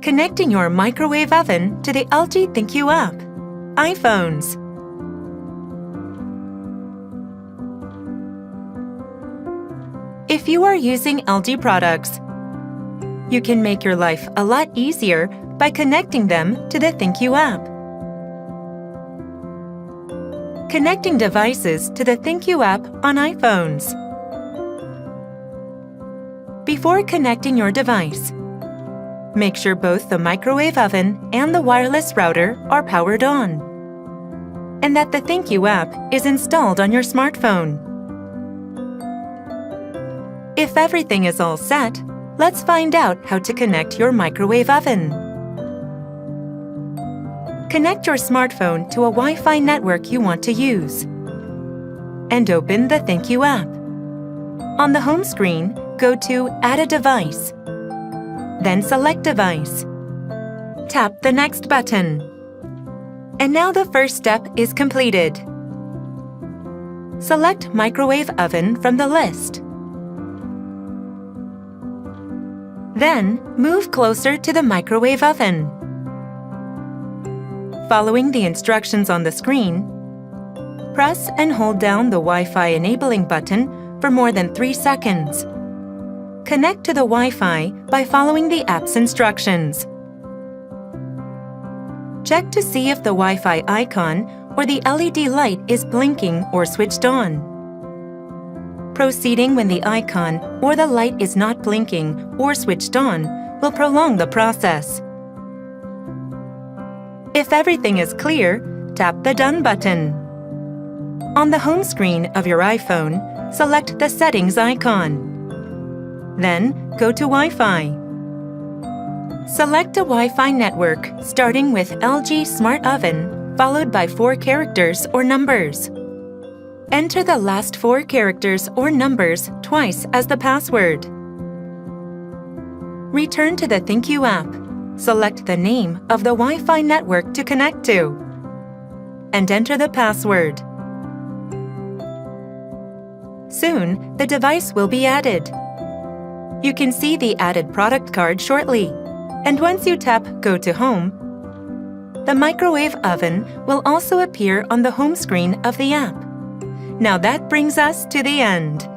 Connecting your microwave oven to the LG ThinQ app. iPhones. If you are using LG products, you can make your life a lot easier by connecting them to the ThinQ app. Connecting devices to the ThinQ app on iPhones. Before connecting your device, make sure both the microwave oven and the wireless router are powered on, and that the ThinQ app is installed on your smartphone. If everything is all set, let's find out how to connect your microwave oven. Connect your smartphone to a Wi-Fi network you want to use, and open the ThinQ app. On the home screen, go to Add a device. Then select Device. Tap the Next button. And now the first step is completed. Select Microwave Oven from the list. Then, move closer to the microwave oven. Following the instructions on the screen, press and hold down the Wi-Fi enabling button for more than 3 seconds. Connect to the Wi-Fi by following the app's instructions. Check to see if the Wi-Fi icon or the LED light is blinking or switched on. Proceeding when the icon or the light is not blinking or switched on will prolong the process. If everything is clear, tap the Done button. On the home screen of your iPhone, select the Settings icon. Then, go to Wi-Fi. Select a Wi-Fi network starting with LG Smart Oven, followed by 4 characters or numbers. Enter the last 4 characters or numbers twice as the password. Return to the ThinQ app. Select the name of the Wi-Fi network to connect to, and enter the password. Soon, the device will be added. You can see the added product card shortly, and once you tap Go to Home, the microwave oven will also appear on the home screen of the app. Now that brings us to the end.